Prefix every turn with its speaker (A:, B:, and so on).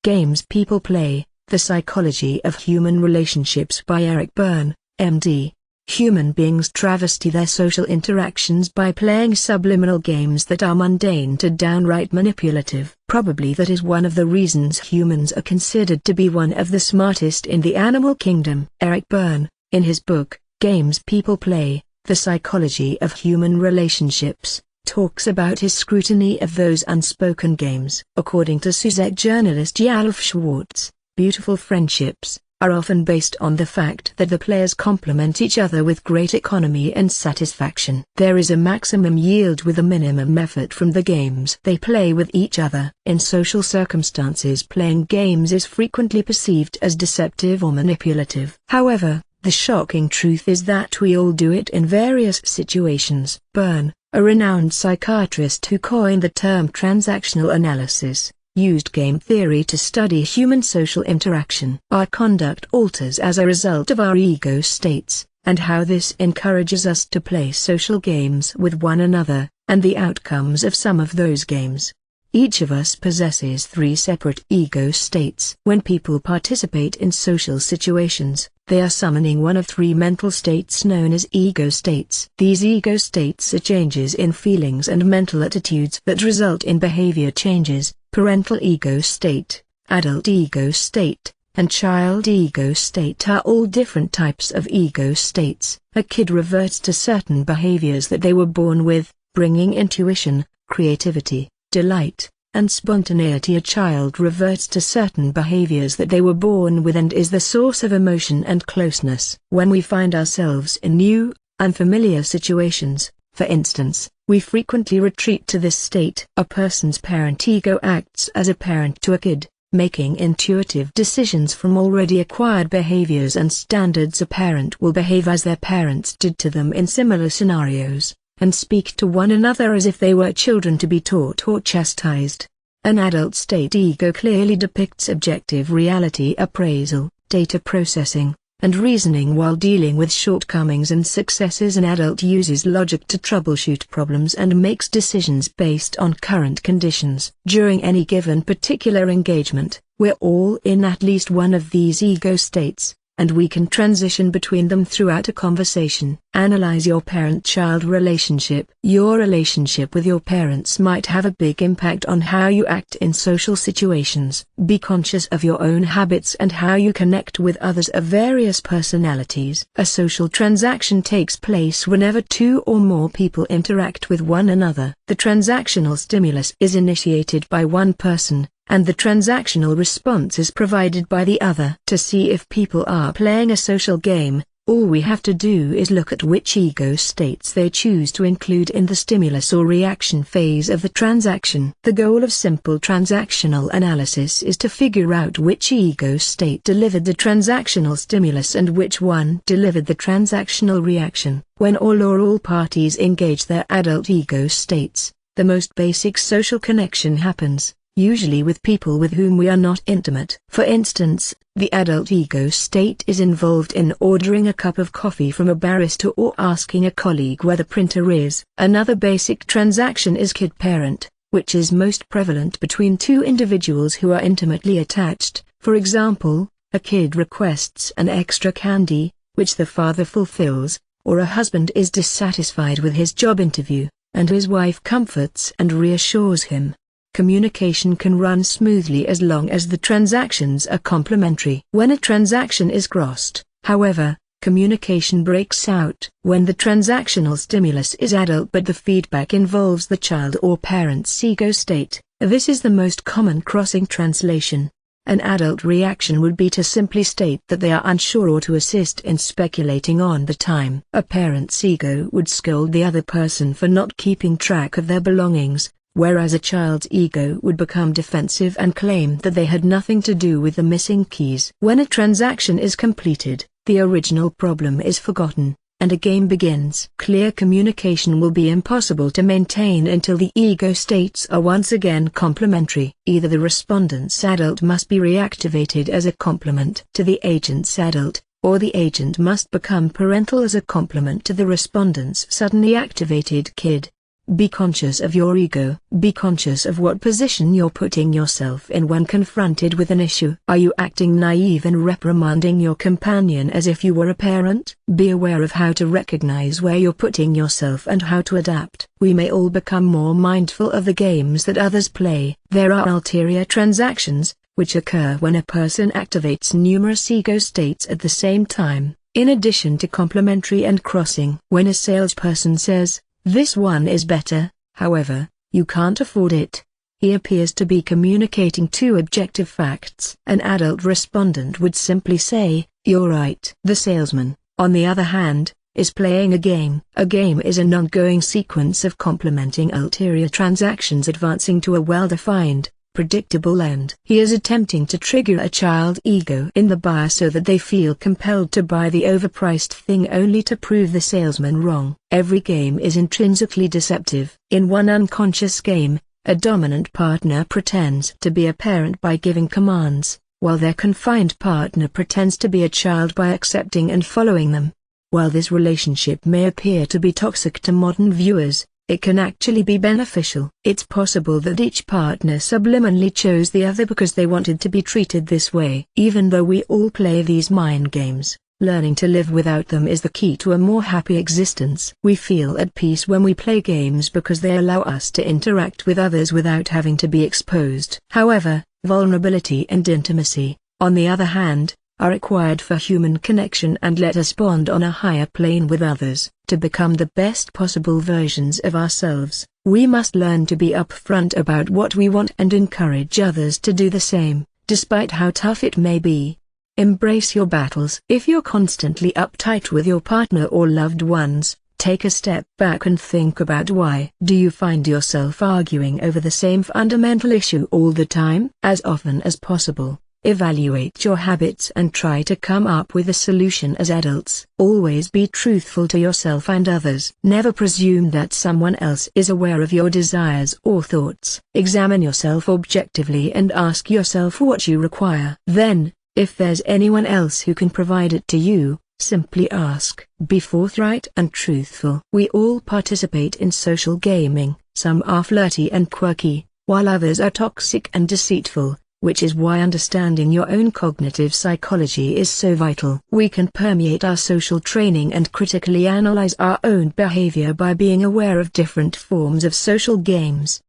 A: Games People Play, The Psychology of Human Relationships by Eric Berne, MD. Human beings travesty their social interactions by playing subliminal games that are mundane to downright manipulative. Probably that is one of the reasons humans are considered to be one of the smartest in the animal kingdom. Eric Berne, in his book, Games People Play, The Psychology of Human Relationships, talks about his scrutiny of those unspoken games. According to Suzette journalist Yalf Schwartz, beautiful friendships are often based on the fact that the players complement each other with great economy and satisfaction. There is a maximum yield with a minimum effort from the games they play with each other. In social circumstances, playing games is frequently perceived as deceptive or manipulative. However, the shocking truth is that we all do it in various situations. Berne, a renowned psychiatrist who coined the term transactional analysis, used game theory to study human social interaction. Our conduct alters as a result of our ego states, and how this encourages us to play social games with one another, and the outcomes of some of those games. Each of us possesses 3 separate ego states. When people participate in social situations, they are summoning one of 3 mental states known as ego states. These ego states are changes in feelings and mental attitudes that result in behavior changes. Parental ego state, adult ego state, and child ego state are all different types of ego states. A kid reverts to certain behaviors that they were born with, bringing intuition, creativity, delight, and spontaneity. A child reverts to certain behaviors that they were born with and is the source of emotion and closeness. When we find ourselves in new, unfamiliar situations, for instance, we frequently retreat to this state. A person's parent ego acts as a parent to a kid, making intuitive decisions from already acquired behaviors and standards. A parent will behave as their parents did to them in similar scenarios, and speak to one another as if they were children to be taught or chastised. An adult state ego clearly depicts objective reality appraisal, data processing, and reasoning while dealing with shortcomings and successes. An adult uses logic to troubleshoot problems and makes decisions based on current conditions. During any given particular engagement, we're all in at least one of these ego states, and we can transition between them throughout a conversation. Analyze your parent-child relationship. Your relationship with your parents might have a big impact on how you act in social situations. Be conscious of your own habits and how you connect with others of various personalities. A social transaction takes place whenever 2 or more people interact with one another. The transactional stimulus is initiated by one person, and the transactional response is provided by the other. To see if people are playing a social game, all we have to do is look at which ego states they choose to include in the stimulus or reaction phase of the transaction. The goal of simple transactional analysis is to figure out which ego state delivered the transactional stimulus and which one delivered the transactional reaction. When all parties engage their adult ego states, the most basic social connection happens, usually with people with whom we are not intimate. For instance, the adult ego state is involved in ordering a cup of coffee from a barista or asking a colleague where the printer is. Another basic transaction is kid-parent, which is most prevalent between 2 individuals who are intimately attached. For example, a kid requests an extra candy, which the father fulfills, or a husband is dissatisfied with his job interview, and his wife comforts and reassures him. Communication can run smoothly as long as the transactions are complementary. When a transaction is crossed, however, communication breaks out. When the transactional stimulus is adult but the feedback involves the child or parent's ego state, this is the most common crossing translation. An adult reaction would be to simply state that they are unsure or to assist in speculating on the time. A parent's ego would scold the other person for not keeping track of their belongings, whereas a child's ego would become defensive and claim that they had nothing to do with the missing keys. When a transaction is completed, the original problem is forgotten, and a game begins. Clear communication will be impossible to maintain until the ego states are once again complementary. Either the respondent's adult must be reactivated as a complement to the agent's adult, or the agent must become parental as a complement to the respondent's suddenly activated kid. Be conscious of your ego. Be conscious of what position you're putting yourself in when confronted with an issue. Are you acting naive and reprimanding your companion as if you were a parent? Be aware of how to recognize where you're putting yourself and how to adapt. We may all become more mindful of the games that others play. There are ulterior transactions, which occur when a person activates numerous ego states at the same time, in addition to complementary and crossing. When a salesperson says, "This one is better, however, you can't afford it," he appears to be communicating two objective facts. An adult respondent would simply say, "You're right." The salesman, on the other hand, is playing a game. A game is an ongoing sequence of complementing ulterior transactions advancing to a well-defined, predictable end. He is attempting to trigger a child ego in the buyer so that they feel compelled to buy the overpriced thing only to prove the salesman wrong. Every game is intrinsically deceptive. In one unconscious game, a dominant partner pretends to be a parent by giving commands, while their confined partner pretends to be a child by accepting and following them. While this relationship may appear to be toxic to modern viewers, it can actually be beneficial. It's possible that each partner subliminally chose the other because they wanted to be treated this way. Even though we all play these mind games, learning to live without them is the key to a more happy existence. We feel at peace when we play games because they allow us to interact with others without having to be exposed. However, vulnerability and intimacy, on the other hand, are required for human connection and let us bond on a higher plane with others. To become the best possible versions of ourselves, we must learn to be upfront about what we want and encourage others to do the same, despite how tough it may be. Embrace your battles. If you're constantly uptight with your partner or loved ones, take a step back and think about why. Do you find yourself arguing over the same fundamental issue all the time? As often as possible, evaluate your habits and try to come up with a solution. As adults, always be truthful to yourself and others. Never presume that someone else is aware of your desires or thoughts. Examine yourself objectively and ask yourself what you require. Then, if there's anyone else who can provide it to you, simply ask. Be forthright and truthful. We all participate in social gaming. Some are flirty and quirky, while others are toxic and deceitful, which is why understanding your own cognitive psychology is so vital. We can permeate our social training and critically analyze our own behavior by being aware of different forms of social games.